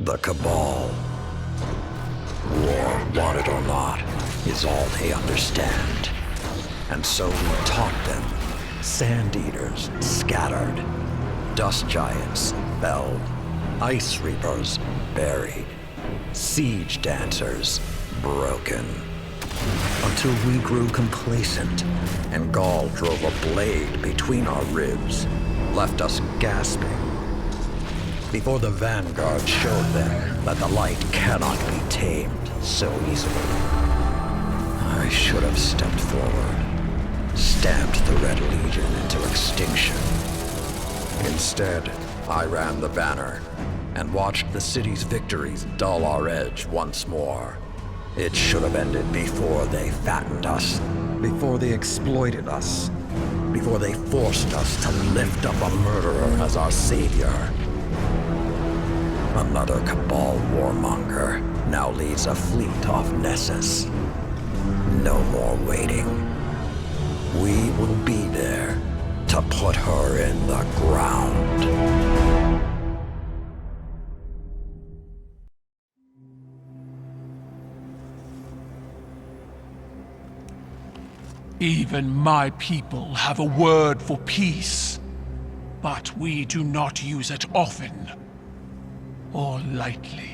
The Cabal. War, want it or not, is all they understand. And so we taught them. Sand Eaters scattered. Dust Giants felled. Ice Reapers buried. Siege Dancers broken. Until we grew complacent, and Gaul drove a blade between our ribs, left us gasping. Before the Vanguard showed them that the light cannot be tamed so easily. I should have stepped forward, stamped the Red Legion into extinction. Instead, I ran the banner, and watched the city's victories dull our edge once more. It should have ended before they fattened us, before they exploited us, before they forced us to lift up a murderer as our savior. Another Cabal warmonger now leads a fleet off Nessus. No more waiting. We will be there to put her in the ground. Even my people have a word for peace, but we do not use it often or lightly.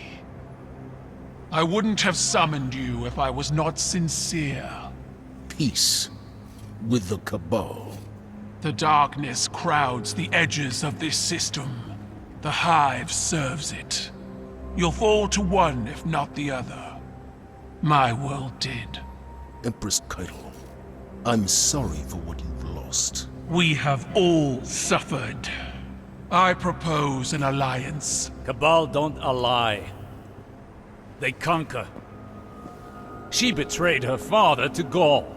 I wouldn't have summoned you if I was not sincere. Peace with the Cabal. The darkness crowds the edges of this system. The Hive serves it. You'll fall to one if not the other. My world did. Empress Keitel, I'm sorry for what you've lost. We have all suffered. I propose an alliance. Cabal don't ally. They conquer. She betrayed her father to Gaul.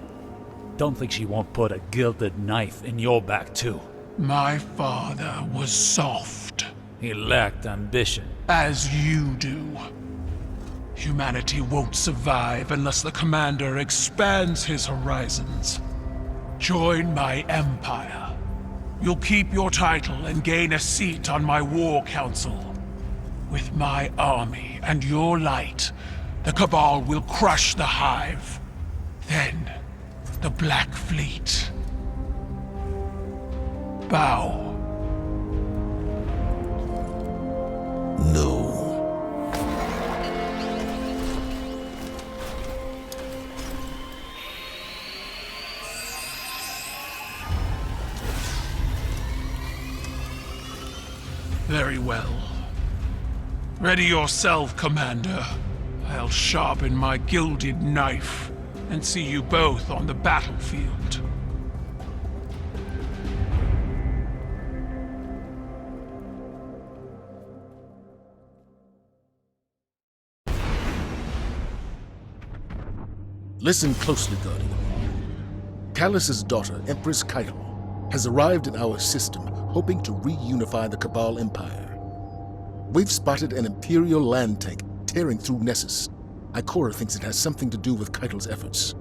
Don't think she won't put a gilded knife in your back too. My father was soft. He lacked ambition. As you do. Humanity won't survive unless the Commander expands his horizons. Join my empire. You'll keep your title and gain a seat on my war council. With my army and your light, the Cabal will crush the Hive. Then, the Black Fleet. Bow. No. Very well. Ready yourself, Commander. I'll sharpen my gilded knife and see you both on the battlefield. Listen closely, Guardian. Callus's daughter, Empress Keitel, has arrived in our system, hoping to reunify the Cabal Empire. We've spotted an Imperial land tank tearing through Nessus. Ikora thinks it has something to do with Keitel's efforts.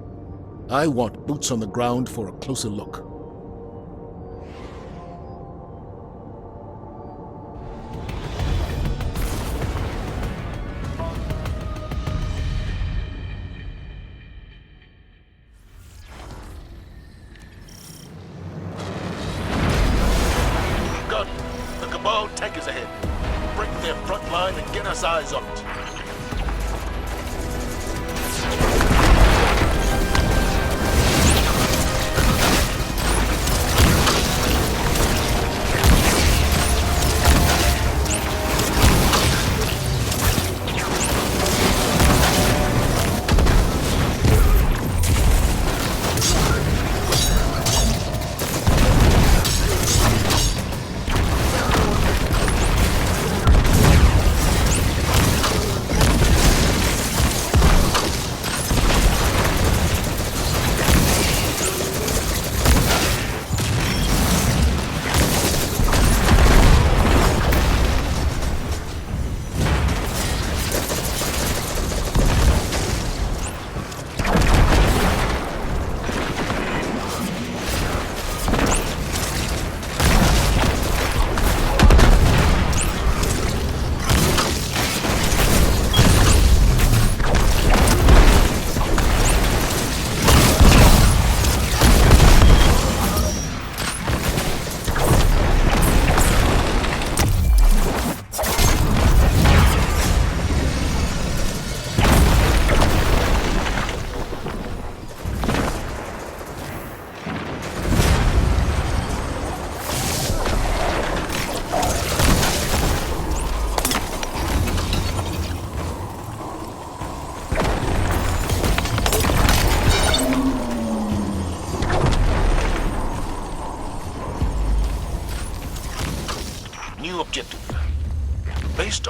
I want boots on the ground for a closer look. The Cabal tank is ahead. Break their front line and get us eyes on it.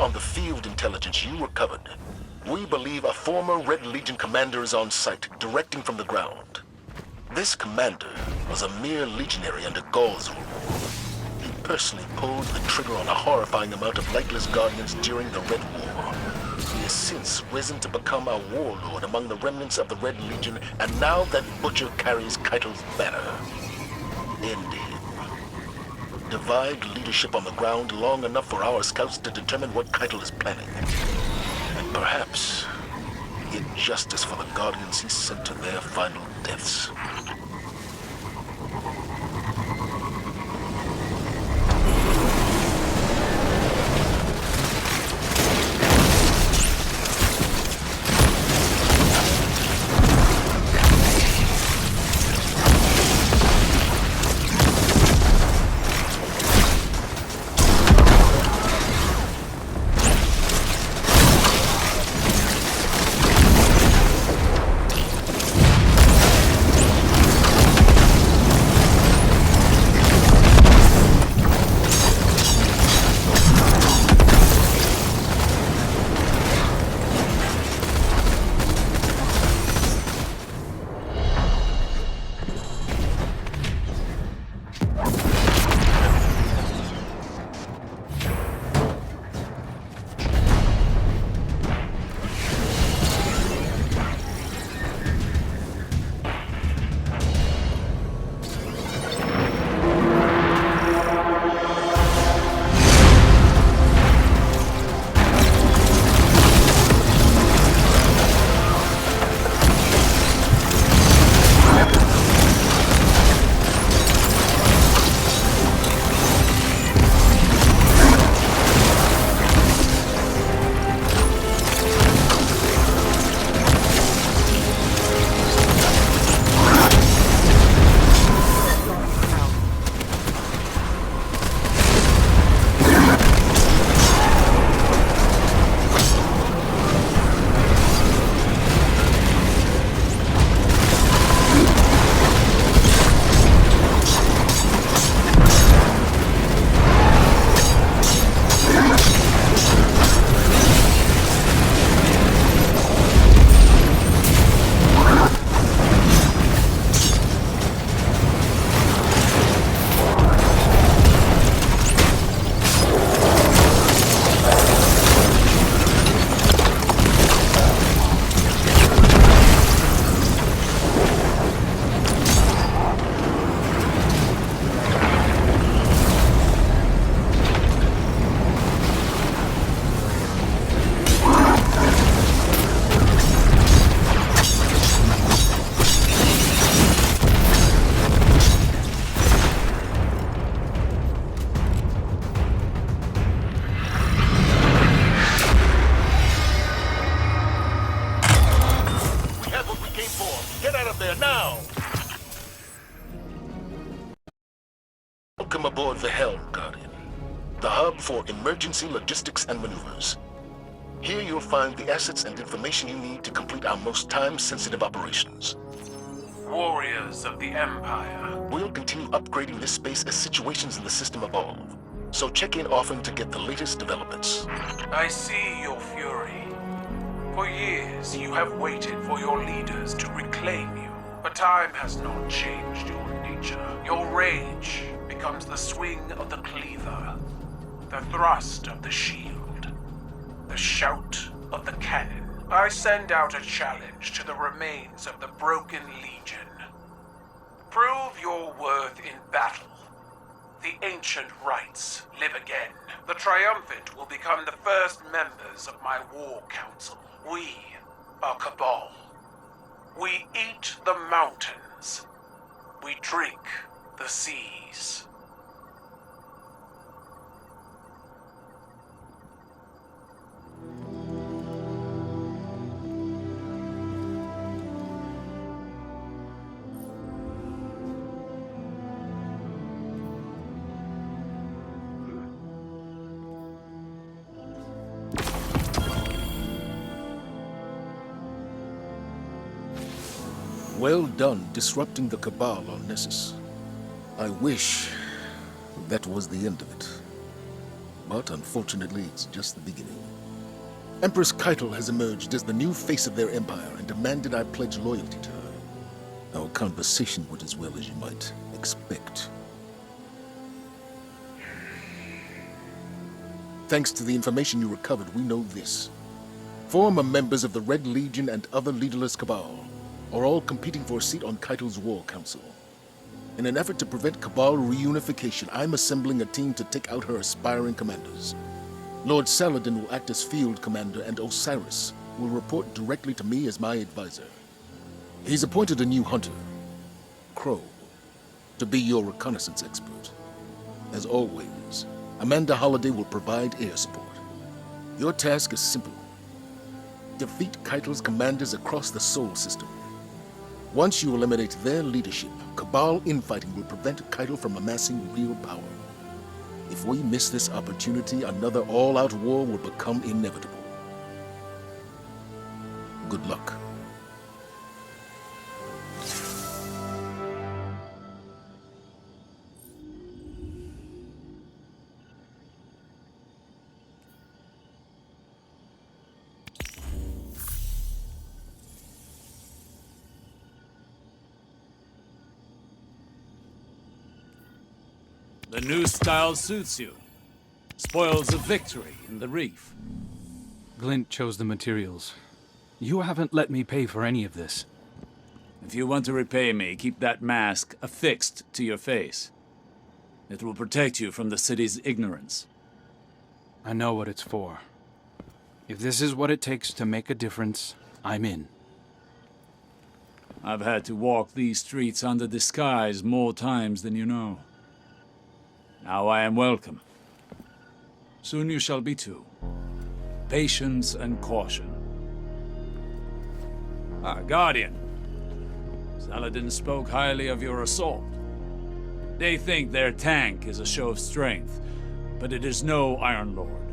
on the field intelligence you recovered, we believe a former Red Legion commander is on site, directing from the ground. This commander was a mere legionary under Gaul's rule. He personally pulled the trigger on a horrifying amount of lightless Guardians during the Red War. He has since risen to become a warlord among the remnants of the Red Legion, and now that butcher carries Keitel's banner. End him. Divide leadership on the ground long enough for our scouts to determine what Keitel is planning. And perhaps get justice for the Guardians he sent to their final deaths. Welcome aboard the Helm, Guardian, the hub for emergency logistics and maneuvers. Here you'll find the assets and information you need to complete our most time-sensitive operations. Warriors of the Empire. We'll continue upgrading this space as situations in the system evolve, so check in often to get the latest developments. I see your fury. For years, you have waited for your leaders to reclaim you, but time has not changed your nature. Your rage becomes the swing of the cleaver, the thrust of the shield, the shout of the cannon. I send out a challenge to the remains of the broken legion. Prove your worth in battle. The ancient rites live again. The triumphant will become the first members of my war council. We are Cabal. We eat the mountains. We drink the seas. Well done disrupting the Cabal on Nessus. I wish that was the end of it. But unfortunately, it's just the beginning. Empress Keitel has emerged as the new face of their empire and demanded I pledge loyalty to her. Our conversation went as well as you might expect. Thanks to the information you recovered, we know this. Former members of the Red Legion and other leaderless Cabal are all competing for a seat on Keitel's War Council. In an effort to prevent Cabal reunification, I'm assembling a team to take out her aspiring commanders. Lord Saladin will act as field commander, and Osiris will report directly to me as my advisor. He's appointed a new hunter, Crow, to be your reconnaissance expert. As always, Amanda Holliday will provide air support. Your task is simple. Defeat Keitel's commanders across the Sol system. Once you eliminate their leadership, Cabal infighting will prevent Keitel from amassing real power. If we miss this opportunity, another all-out war will become inevitable. Good luck. The new style suits you. Spoils of victory in the reef. Glint chose the materials. You haven't let me pay for any of this. If you want to repay me, keep that mask affixed to your face. It will protect you from the city's ignorance. I know what it's for. If this is what it takes to make a difference, I'm in. I've had to walk these streets under disguise more times than you know. Now I am welcome. Soon you shall be too. Patience and caution. Guardian. Saladin spoke highly of your assault. They think their tank is a show of strength, but it is no Iron Lord.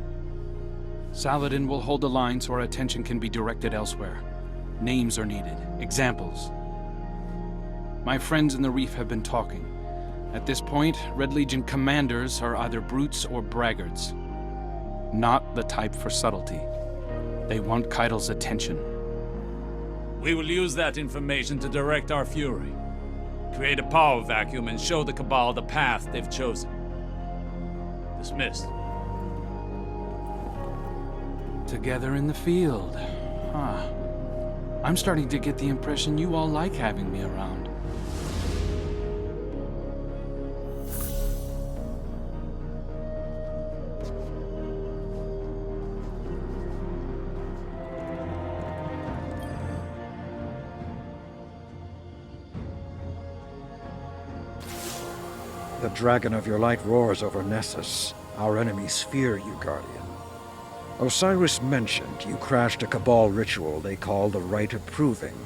Saladin will hold the line so our attention can be directed elsewhere. Names are needed, examples. My friends in the Reef have been talking. At this point, Red Legion commanders are either brutes or braggarts. Not the type for subtlety. They want Keitel's attention. We will use that information to direct our fury. Create a power vacuum and show the Cabal the path they've chosen. Dismissed. Together in the field. Huh. I'm starting to get the impression you all like having me around. The dragon of your light roars over Nessus. Our enemies fear you, Guardian. Osiris mentioned you crashed a Cabal ritual they call the Rite of Proving.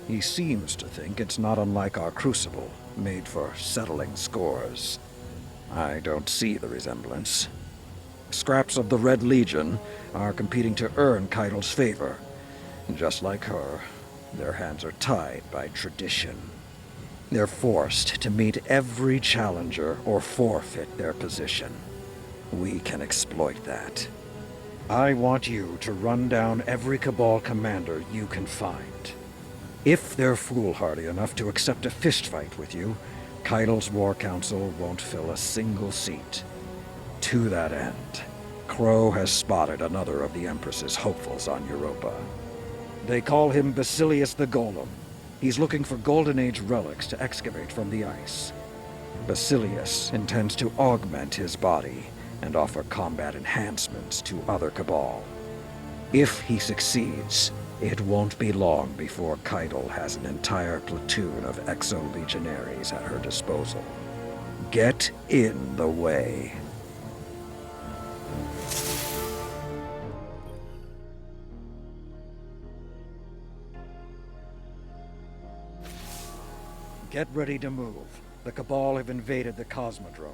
He seems to think it's not unlike our Crucible, made for settling scores. I don't see the resemblance. Scraps of the Red Legion are competing to earn Keitel's favor. Just like her, their hands are tied by tradition. They're forced to meet every challenger or forfeit their position. We can exploit that. I want you to run down every Cabal commander you can find. If they're foolhardy enough to accept a fistfight with you, Keitel's War Council won't fill a single seat. To that end, Crow has spotted another of the Empress's hopefuls on Europa. They call him Basilius the Golem. He's looking for Golden Age relics to excavate from the ice. Basilius intends to augment his body and offer combat enhancements to other Cabal. If he succeeds, it won't be long before Keitel has an entire platoon of exo-legionaries at her disposal. Get in the way. Get ready to move. The Cabal have invaded the Cosmodrome.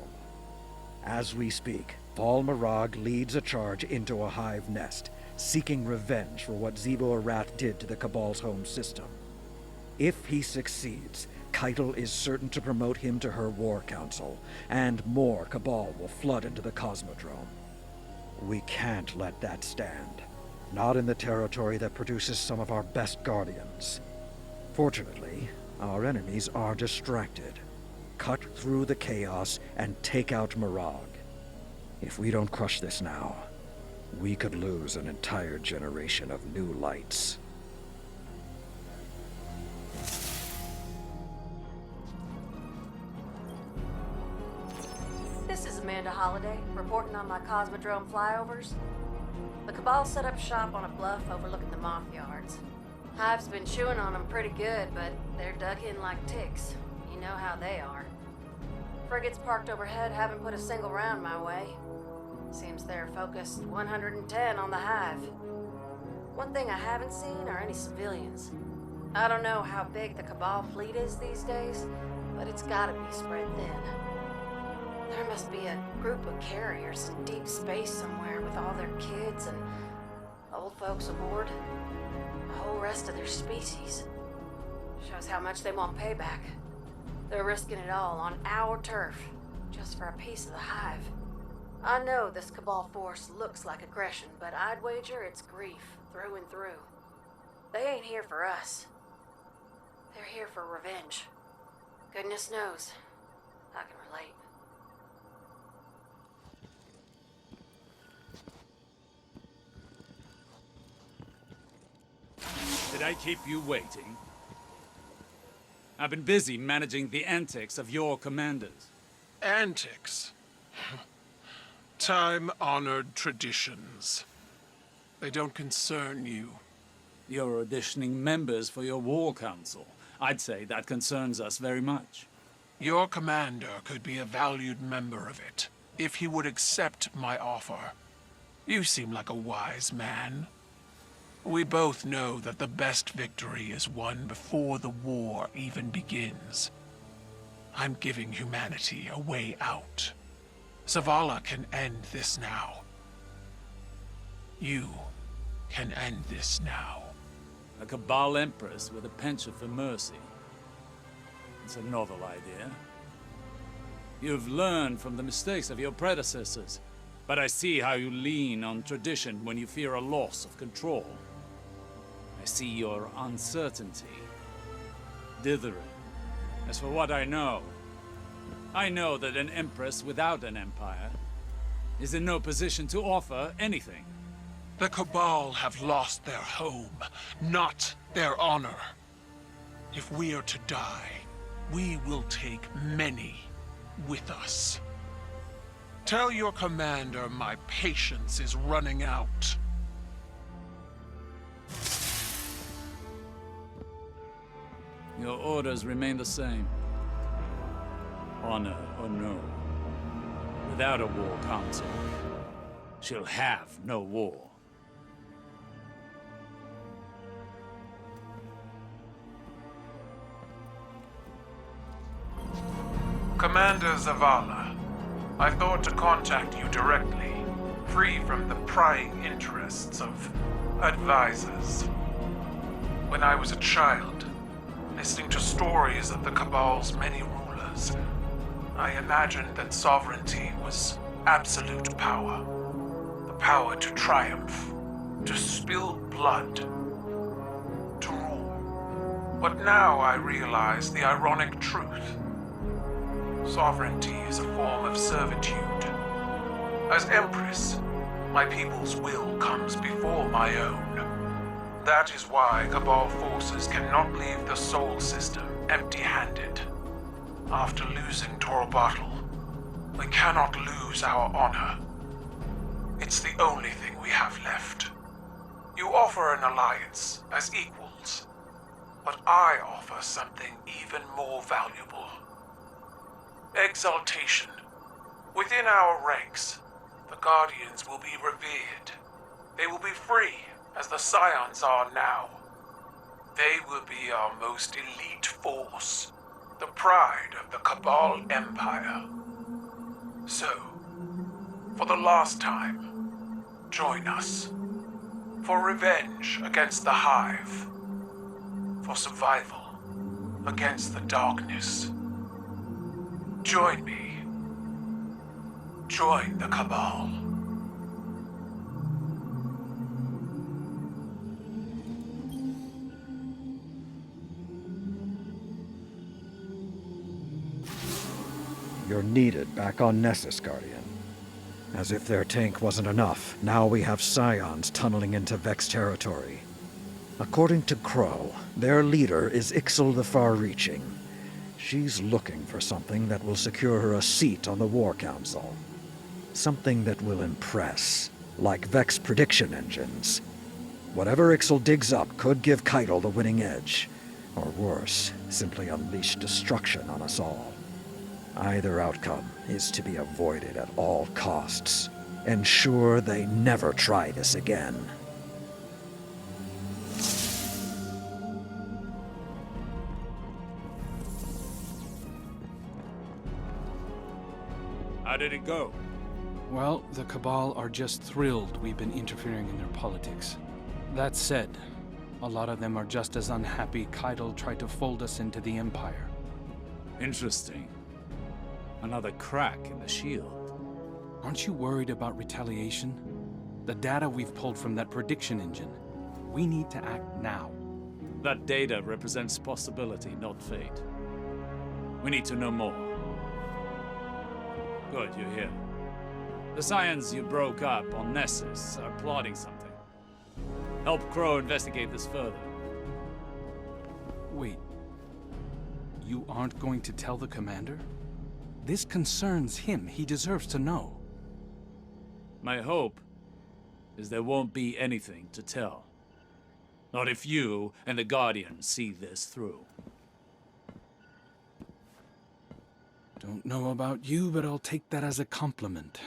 As we speak, Val Marag leads a charge into a hive nest, seeking revenge for what Zebo Arath did to the Cabal's home system. If he succeeds, Keitel is certain to promote him to her war council, and more Cabal will flood into the Cosmodrome. We can't let that stand. Not in the territory that produces some of our best guardians. Fortunately, our enemies are distracted. Cut through the chaos and take out Mirag. If we don't crush this now, we could lose an entire generation of new lights. This is Amanda Holliday, reporting on my Cosmodrome flyovers. The Cabal set up shop on a bluff overlooking the moth yards. Hive's been chewing on them pretty good, but they're dug in like ticks. You know how they are. Frigates parked overhead haven't put a single round my way. Seems they're focused 110 on the Hive. One thing I haven't seen are any civilians. I don't know how big the Cabal fleet is these days, but it's gotta be spread thin. There must be a group of carriers in deep space somewhere with all their kids and old folks aboard. The whole rest of their species. Shows how much they want payback. They're risking it all on our turf, just for a piece of the Hive. I know this Cabal force looks like aggression, but I'd wager it's grief through and through. They ain't here for us. They're here for revenge. Goodness knows, I can relate. Did I keep you waiting? I've been busy managing the antics of your commanders. Antics? Time-honored traditions. They don't concern you. You're auditioning members for your war council. I'd say that concerns us very much. Your commander could be a valued member of it, if he would accept my offer. You seem like a wise man. We both know that the best victory is won before the war even begins. I'm giving humanity a way out. Zavala can end this now. You can end this now. A Cabal Empress with a penchant for mercy. It's a novel idea. You've learned from the mistakes of your predecessors, but I see how you lean on tradition when you fear a loss of control. I see your uncertainty, dithering. As for what I know that an empress without an empire is in no position to offer anything. The Cabal have lost their home, not their honor. If we are to die, we will take many with us. Tell your commander my patience is running out. Your orders remain the same. Honor or no. Without a war council, she'll have no war. Commander Zavala, I thought to contact you directly, free from the prying interests of advisors. When I was a child, listening to stories of the Cabal's many rulers, I imagined that sovereignty was absolute power. The power to triumph, to spill blood, to rule. But now I realize the ironic truth. Sovereignty is a form of servitude. As Empress, my people's will comes before my own. That is why Cabal forces cannot leave the Sol system empty-handed. After losing Torobatl, we cannot lose our honor. It's the only thing we have left. You offer an alliance as equals, but I offer something even more valuable. Exaltation. Within our ranks, the Guardians will be revered. They will be free, as the Scions are now. They will be our most elite force, the pride of the Cabal Empire. So, for the last time, join us. For revenge against the Hive. For survival against the darkness. Join me. Join the Cabal. You're needed back on Nessus, Guardian. As if their tank wasn't enough, now we have Scions tunneling into Vex territory. According to Crow, their leader is Ixal the Far-Reaching. She's looking for something that will secure her a seat on the War Council. Something that will impress, like Vex prediction engines. Whatever Ixal digs up could give Keitel the winning edge. Or worse, simply unleash destruction on us all. Either outcome is to be avoided at all costs. Ensure they never try this again. How did it go? Well, the Cabal are just thrilled we've been interfering in their politics. That said, a lot of them are just as unhappy Keitel tried to fold us into the Empire. Interesting. Another crack in the shield. Aren't you worried about retaliation? The data we've pulled from that prediction engine. We need to act now. That data represents possibility, not fate. We need to know more. Good, you're here. The Scions you broke up on Nessus are plotting something. Help Crow investigate this further. Wait. You aren't going to tell the commander? This concerns him. He deserves to know. My hope is there won't be anything to tell. Not if you and the Guardian see this through. Don't know about you, but I'll take that as a compliment.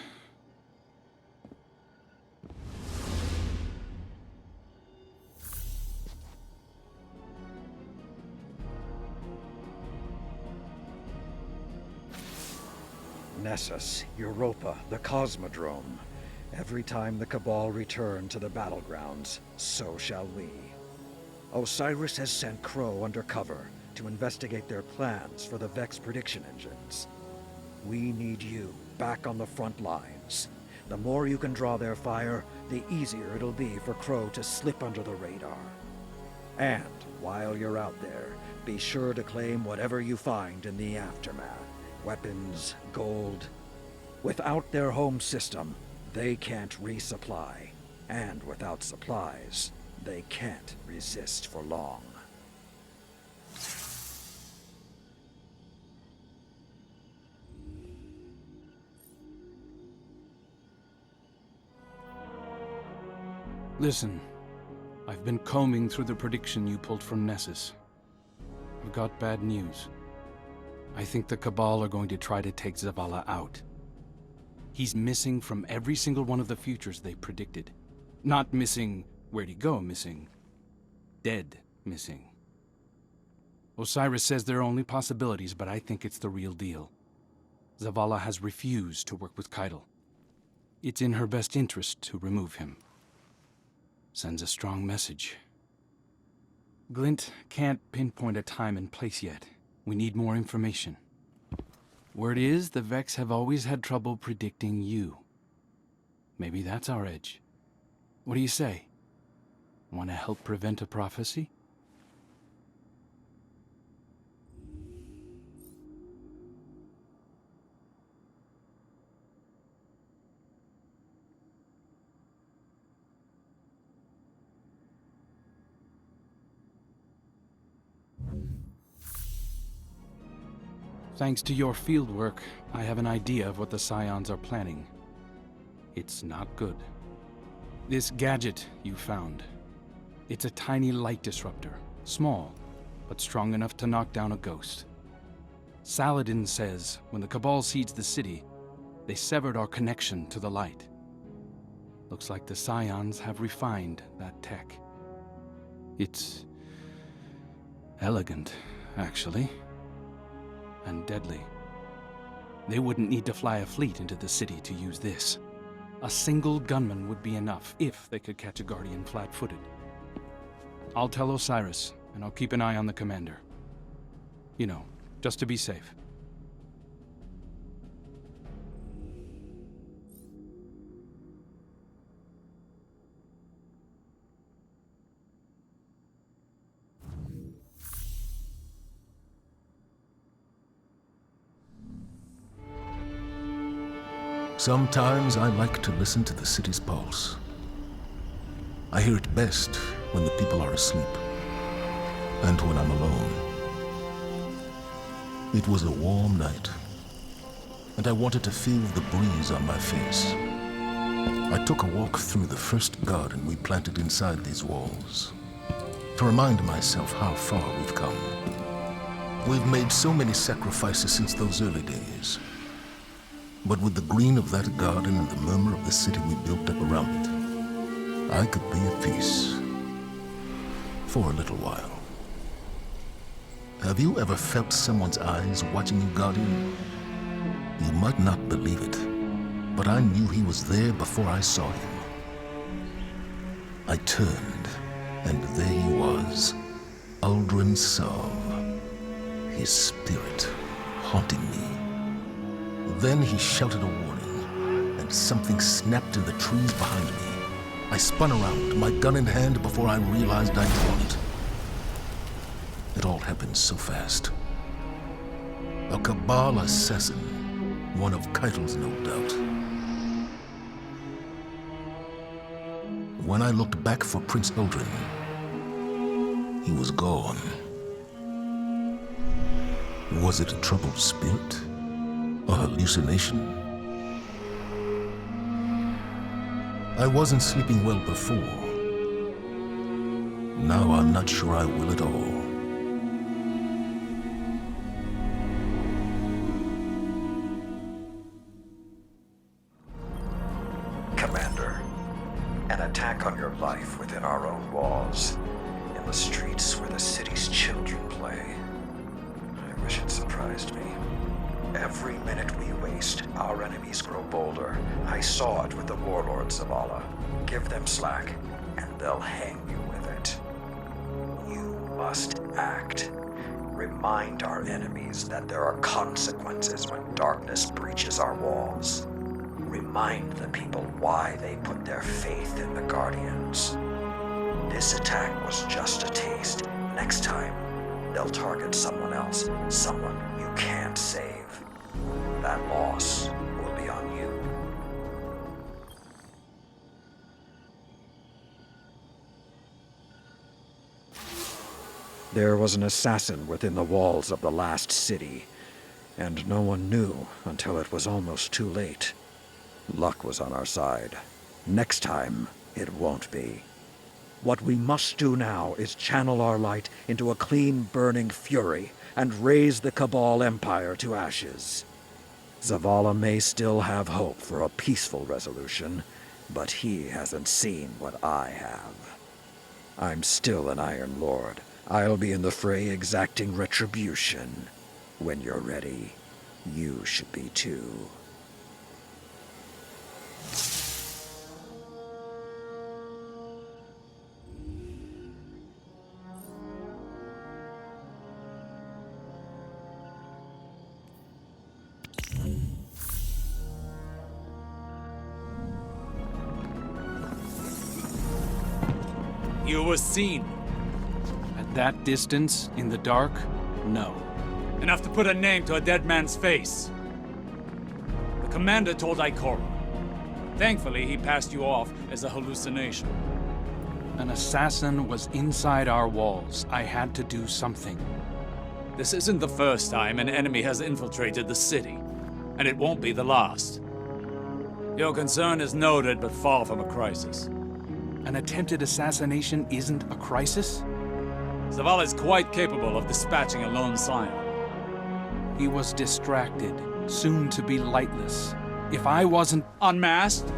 Nessus, Europa, the Cosmodrome. Every time the Cabal return to the battlegrounds, so shall we. Osiris has sent Crow undercover to investigate their plans for the Vex prediction engines. We need you back on the front lines. The more you can draw their fire, the easier it'll be for Crow to slip under the radar. And while you're out there, be sure to claim whatever you find in the aftermath. Weapons, gold. Without their home system, they can't resupply. And without supplies, they can't resist for long. Listen, I've been combing through the prediction you pulled from Nessus. I've got bad news. I think the Cabal are going to try to take Zavala out. He's missing from every single one of the futures they predicted. Not missing where'd he go missing. Dead missing. Osiris says there are only possibilities, but I think it's the real deal. Zavala has refused to work with Keitel. It's in her best interest to remove him. Sends a strong message. Glint can't pinpoint a time and place yet. We need more information. Word is, the Vex have always had trouble predicting you. Maybe that's our edge. What do you say? Want to help prevent a prophecy? Thanks to your fieldwork, I have an idea of what the Scions are planning. It's not good. This gadget you found. It's a tiny light disruptor. Small, but strong enough to knock down a ghost. Saladin says when the Cabal seized the city, they severed our connection to the light. Looks like the Scions have refined that tech. It's elegant, actually. And deadly. They wouldn't need to fly a fleet into the city to use this. A single gunman would be enough if they could catch a Guardian flat-footed. I'll tell Osiris, and I'll keep an eye on the commander. You know, just to be safe. Sometimes I like to listen to the city's pulse. I hear it best when the people are asleep, and when I'm alone. It was a warm night, and I wanted to feel the breeze on my face. I took a walk through the first garden we planted inside these walls, to remind myself how far we've come. We've made so many sacrifices since those early days. But with the green of that garden and the murmur of the city we built up around it, I could be at peace. For a little while. Have you ever felt someone's eyes watching you, Guardian? You might not believe it, but I knew he was there before I saw him. I turned, and there he was, Uldren Sov, his spirit haunting me. Then he shouted a warning, and something snapped in the trees behind me. I spun around, my gun in hand, before I realized I'd drawn it. It all happened so fast. A Cabal assassin, one of Keitel's, no doubt. When I looked back for Prince Uldren, he was gone. Was it a troubled spirit? A hallucination? I wasn't sleeping well before. Now I'm not sure I will at all. Commander, an attack on your life within our own walls, in the streets where the city's children play. I wish it surprised me. Every minute we waste, our enemies grow bolder. I saw it with the warlords of Allah. Give them slack, and they'll hang you with it. You must act. Remind our enemies that there are consequences when darkness breaches our walls. Remind the people why they put their faith in the Guardians. This attack was just a taste. Next time, they'll target someone else, someone you can't save. That loss will be on you. There was an assassin within the walls of the last city, and no one knew until it was almost too late. Luck was on our side. Next time, it won't be. What we must do now is channel our light into a clean, burning fury and raise the Cabal Empire to ashes. Zavala may still have hope for a peaceful resolution, but he hasn't seen what I have. I'm still an Iron Lord. I'll be in the fray exacting retribution. When you're ready, you should be too. You were seen. At that distance, in the dark, no. Enough to put a name to a dead man's face. The commander told Ikora. Thankfully, he passed you off as a hallucination. An assassin was inside our walls. I had to do something. This isn't the first time an enemy has infiltrated the city, and it won't be the last. Your concern is noted, but far from a crisis. An attempted assassination isn't a crisis? Zavala is quite capable of dispatching a lone scion. He was distracted, soon to be lightless. If I wasn't Unmasked?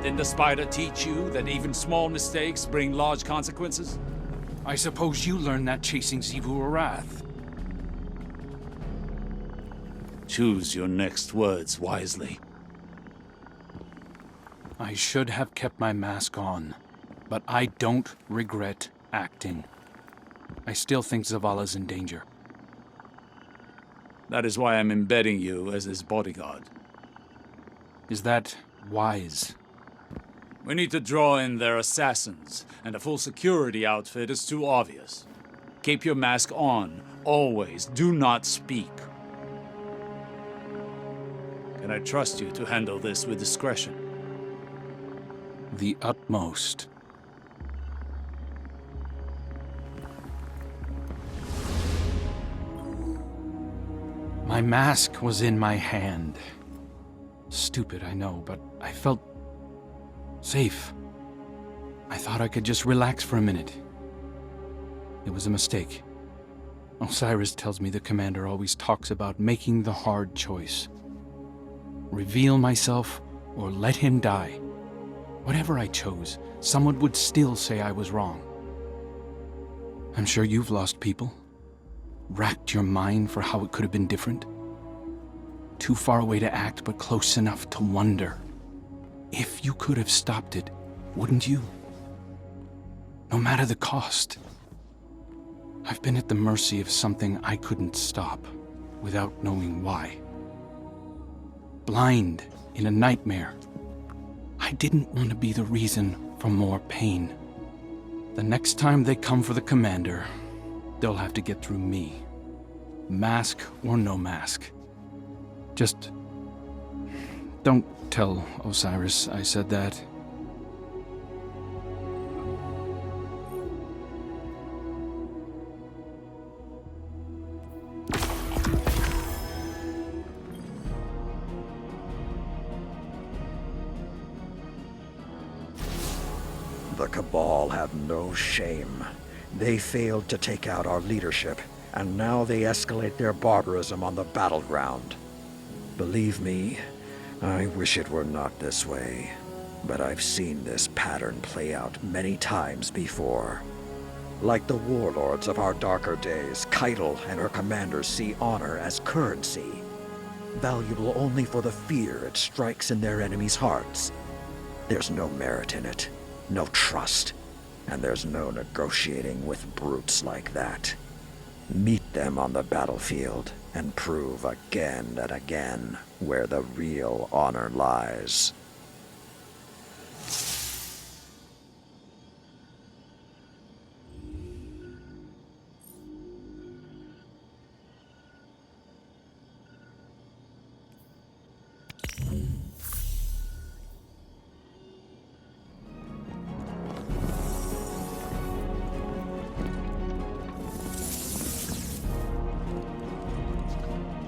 Didn't the spider teach you that even small mistakes bring large consequences? I suppose you learned that chasing Xivu Arath. Choose your next words wisely. I should have kept my mask on, but I don't regret acting. I still think Zavala's in danger. That is why I'm embedding you as his bodyguard. Is that wise? We need to draw in their assassins, and a full security outfit is too obvious. Keep your mask on, always. Do not speak. Can I trust you to handle this with discretion? The utmost. My mask was in my hand. Stupid, I know, but I felt safe. I thought I could just relax for a minute. It was a mistake. Osiris tells me the commander always talks about making the hard choice. Reveal myself or let him die. Whatever I chose, someone would still say I was wrong. I'm sure you've lost people. Racked your mind for how it could have been different. Too far away to act, but close enough to wonder. If you could have stopped it, wouldn't you? No matter the cost. I've been at the mercy of something I couldn't stop, without knowing why. Blind in a nightmare. I didn't want to be the reason for more pain. The next time they come for the commander, they'll have to get through me. Mask or no mask. Just don't tell Osiris I said that. The Cabal have no shame. They failed to take out our leadership, and now they escalate their barbarism on the battleground. Believe me, I wish it were not this way, but I've seen this pattern play out many times before. Like the warlords of our darker days, Keitel and her commanders see honor as currency, valuable only for the fear it strikes in their enemies' hearts. There's no merit in it, no trust, and there's no negotiating with brutes like that. Meet them on the battlefield and prove again and again where the real honor lies.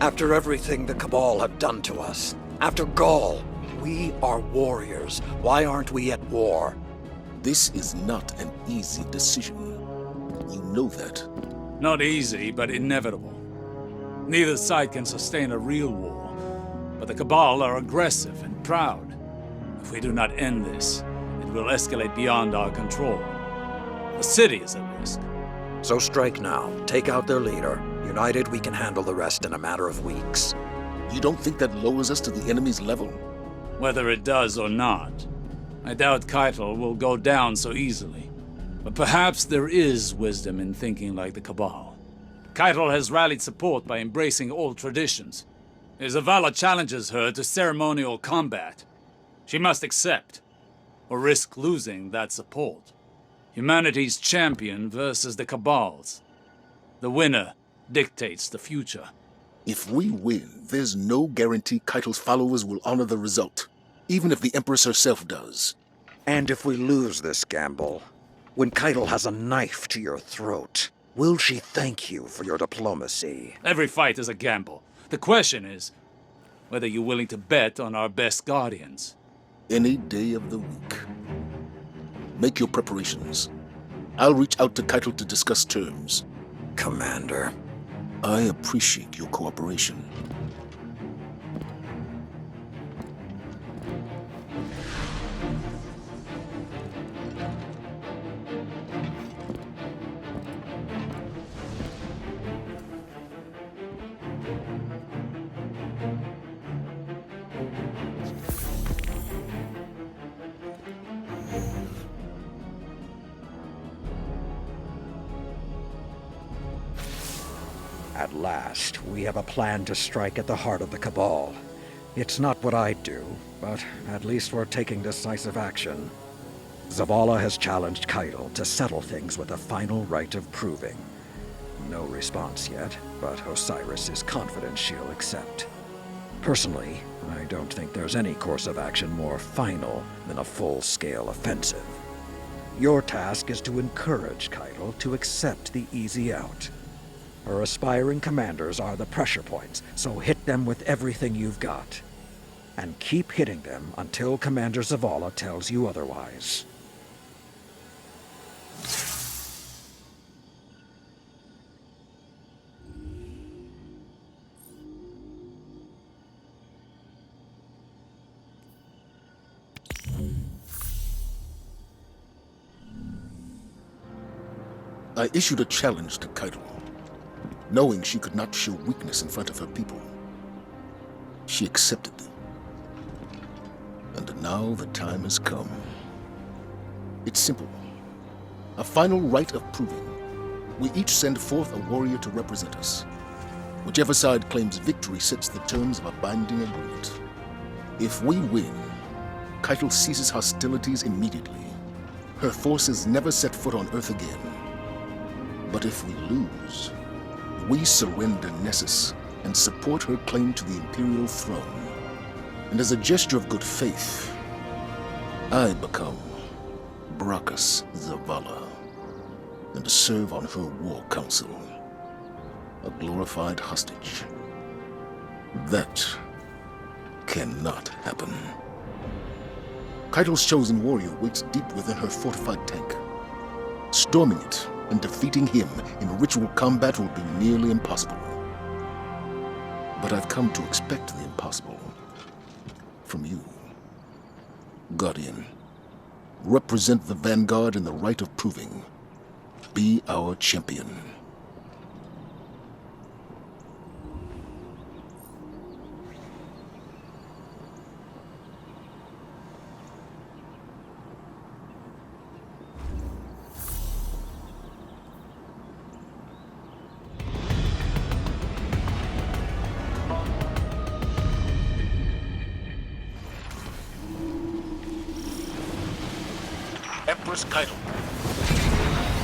After everything the Cabal have done to us, after Gaul, we are warriors. Why aren't we at war? This is not an easy decision. You know that. Not easy, but inevitable. Neither side can sustain a real war, but the Cabal are aggressive and proud. If we do not end this, it will escalate beyond our control. The city is at risk. So strike now. Take out their leader. United, we can handle the rest in a matter of weeks. You don't think that lowers us to the enemy's level? Whether it does or not, I doubt Keitel will go down so easily. But perhaps there is wisdom in thinking like the Cabal. Keitel has rallied support by embracing old traditions. If Zavala challenges her to ceremonial combat, she must accept, or risk losing that support. Humanity's champion versus the Cabal's. The winner dictates the future. If we win, there's no guarantee Keitel's followers will honor the result, even if the Empress herself does. And if we lose this gamble, when Keitel has a knife to your throat, will she thank you for your diplomacy? Every fight is a gamble. The question is whether you're willing to bet on our best guardians. Any day of the week. Make your preparations. I'll reach out to Keitel to discuss terms. Commander. I appreciate your cooperation. At last, we have a plan to strike at the heart of the Cabal. It's not what I'd do, but at least we're taking decisive action. Zavala has challenged Keitel to settle things with a final rite of proving. No response yet, but Osiris is confident she'll accept. Personally, I don't think there's any course of action more final than a full-scale offensive. Your task is to encourage Keitel to accept the easy out. Her aspiring commanders are the pressure points, so hit them with everything you've got. And keep hitting them until Commander Zavala tells you otherwise. I issued a challenge to Keitel, knowing she could not show weakness in front of her people. She accepted. And now the time has come. It's simple. A final rite of proving. We each send forth a warrior to represent us. Whichever side claims victory sets the terms of a binding agreement. If we win, Keitel ceases hostilities immediately. Her forces never set foot on Earth again. But if we lose, we surrender Nessus and support her claim to the Imperial throne. And as a gesture of good faith, I become Brachus Zavala and serve on her war council, a glorified hostage. That cannot happen. Keitel's chosen warrior waits deep within her fortified tank. Storming it and defeating him in ritual combat will be nearly impossible. But I've come to expect the impossible from you. Guardian, represent the Vanguard in the rite of proving. Be our champion. Empress Keitel,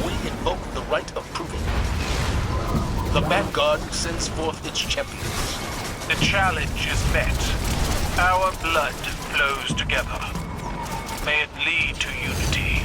we invoke the rite of proving. The Vanguard sends forth its champions. The challenge is met. Our blood flows together. May it lead to unity.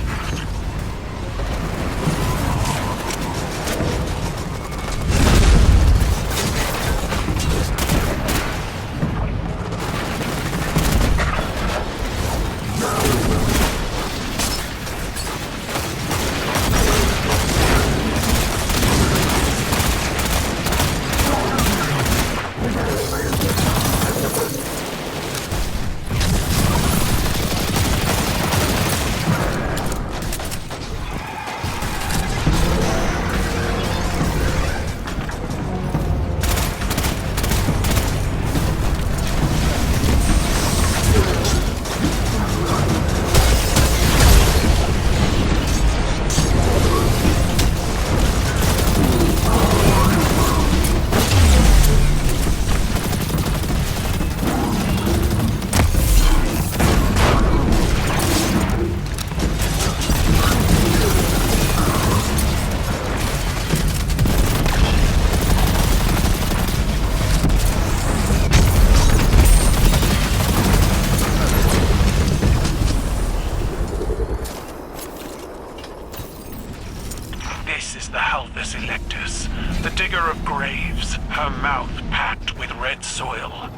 The digger of graves, her mouth packed with red soil.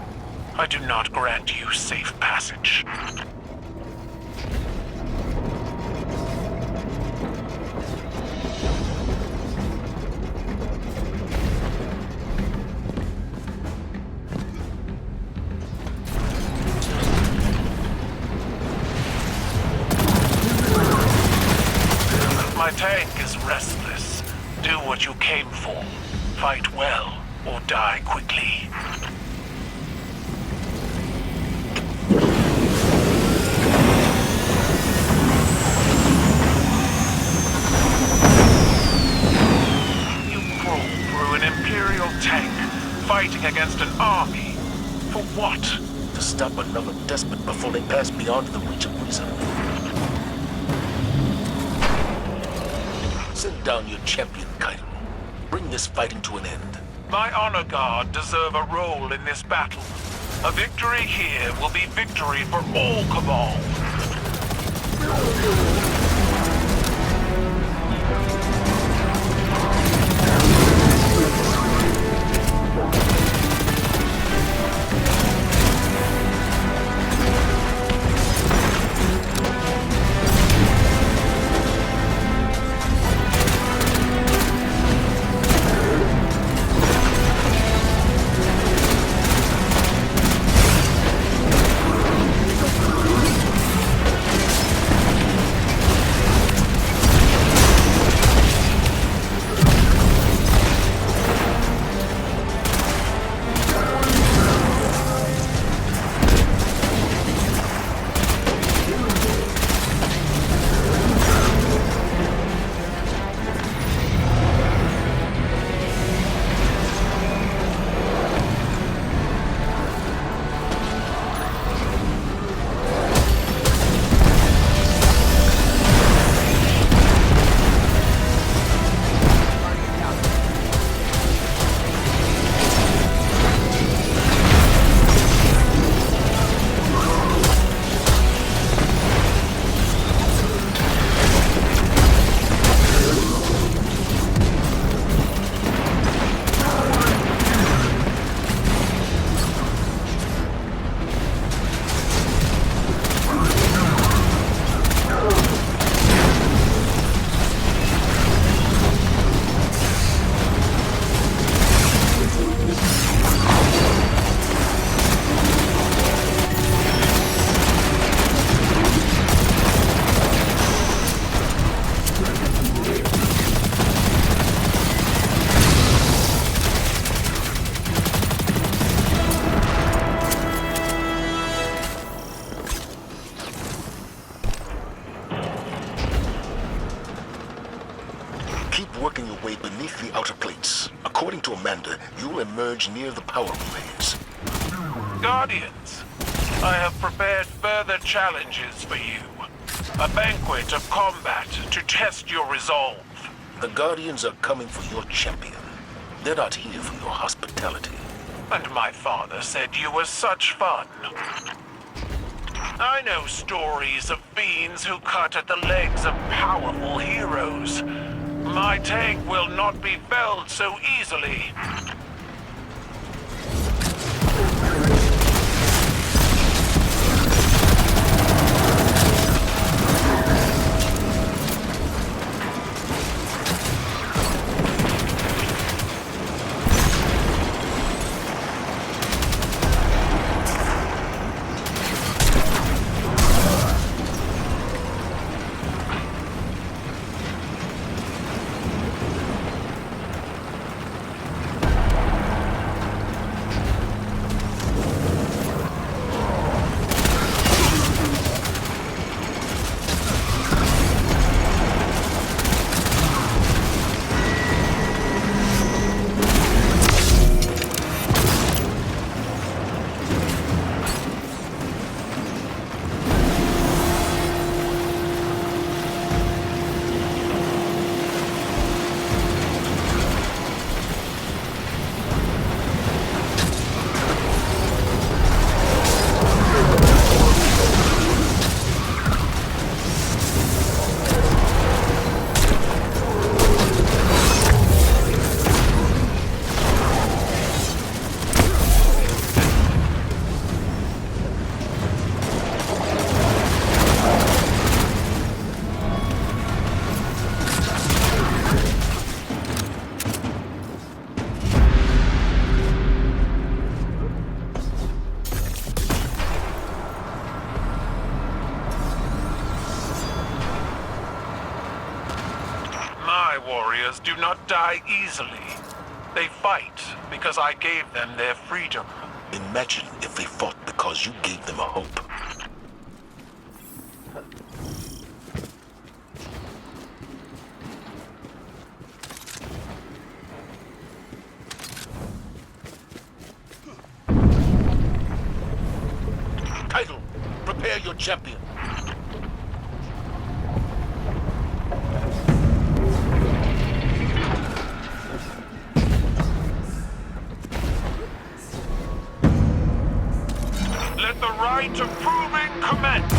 I do not grant you safe passage. My tank is restless. Do what you came for. Fight well, or die quickly. You crawl through an Imperial tank, fighting against an army. For what? To stop another despot before they pass beyond the reach of reason. Send down your champion, Keitel. Bring this fighting to an end. My honor guard deserve a role in this battle. A victory here will be victory for all Cabal. Keep working your way beneath the outer plates. According to Amanda, you'll emerge near the power relays. Guardians, I have prepared further challenges for you. A banquet of combat to test your resolve. The Guardians are coming for your champion. They're not here for your hospitality. And my father said you were such fun. I know stories of fiends who cut at the legs of powerful heroes. My tank will not be felled so easily. Warriors do not die easily. They fight because I gave them their freedom. Imagine if they fought because you gave them a hope. Title, prepare your champion. Rite of Proving commence!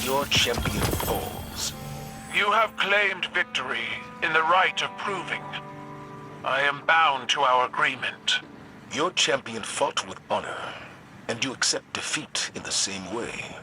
Your champion falls. You have claimed victory in the Rite of Proving. I am bound to our agreement. Your champion fought with honor, and you accept defeat in the same way.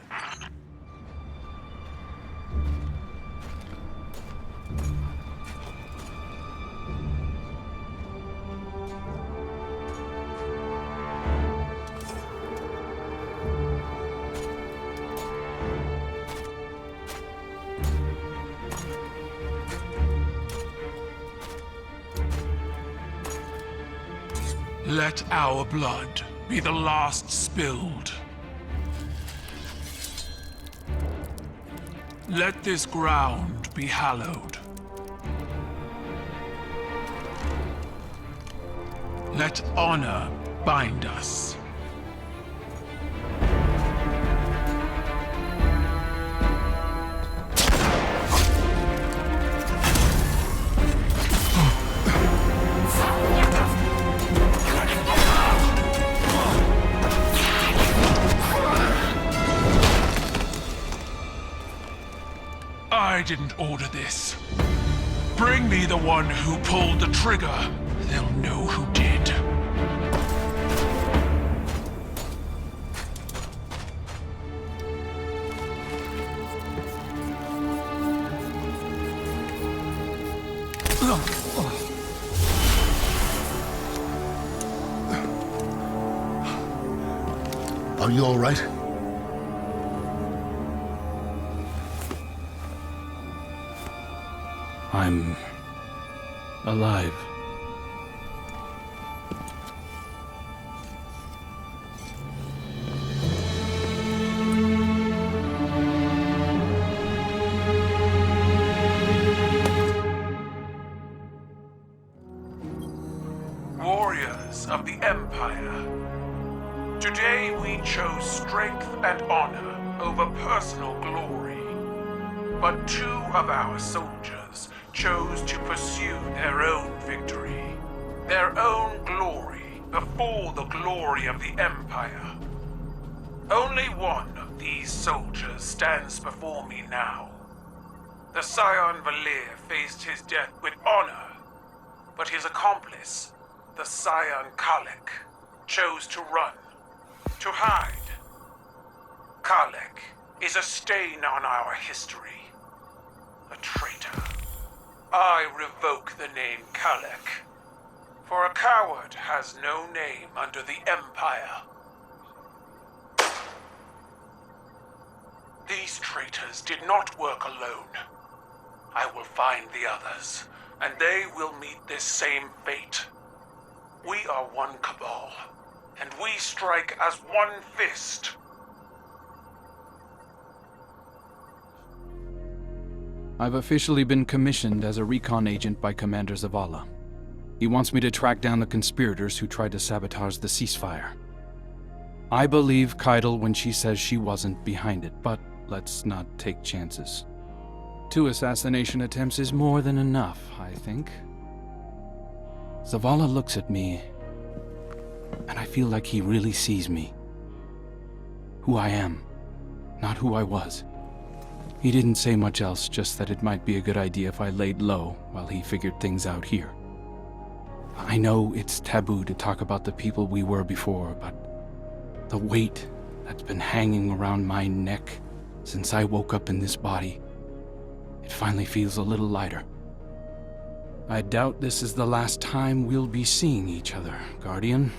Let our blood be the last spilled. Let this ground be hallowed. Let honor bind us. I didn't order this. Bring me the one who pulled the trigger. They'll know who did. Are you all right? I'm alive. Warriors of the Empire, today we chose strength and honor over personal glory. But two of our soldiers chose to pursue their own victory, their own glory before the glory of the Empire. Only one of these soldiers stands before me now. The Scion Valir faced his death with honor, but his accomplice, the Scion Kalek, chose to run, to hide. Kalek is a stain on our history, a traitor. I revoke the name Kalek, for a coward has no name under the Empire. These traitors did not work alone. I will find the others, and they will meet this same fate. We are one cabal, and we strike as one fist. I've officially been commissioned as a recon agent by Commander Zavala. He wants me to track down the conspirators who tried to sabotage the ceasefire. I believe Keitel when she says she wasn't behind it, but let's not take chances. 2 assassination attempts is more than enough, I think. Zavala looks at me, and I feel like he really sees me. Who I am, not who I was. He didn't say much else, just that it might be a good idea if I laid low while he figured things out here. I know it's taboo to talk about the people we were before, but the weight that's been hanging around my neck since I woke up in this body, it finally feels a little lighter. I doubt this is the last time we'll be seeing each other, Guardian.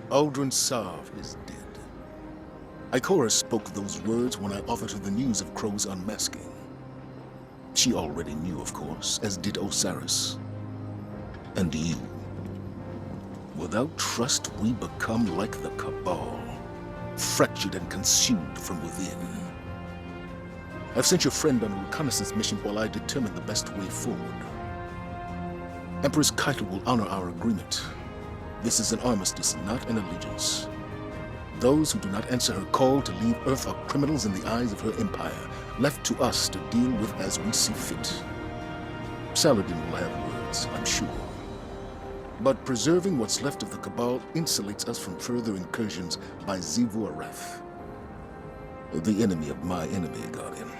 Aldrin Sarv is dead. Ikora spoke those words when I offered her the news of Crow's unmasking. She already knew, of course, as did Osiris. And you. Without trust, we become like the Cabal, fractured and consumed from within. I've sent your friend on a reconnaissance mission while I determine the best way forward. Empress Keitel will honor our agreement. This is an armistice, not an allegiance. Those who do not answer her call to leave Earth are criminals in the eyes of her empire, left to us to deal with as we see fit. Saladin will have words, I'm sure. But preserving what's left of the Cabal insulates us from further incursions by Xivu Arath, the enemy of my enemy, Guardian.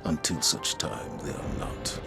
Until such time, they are not.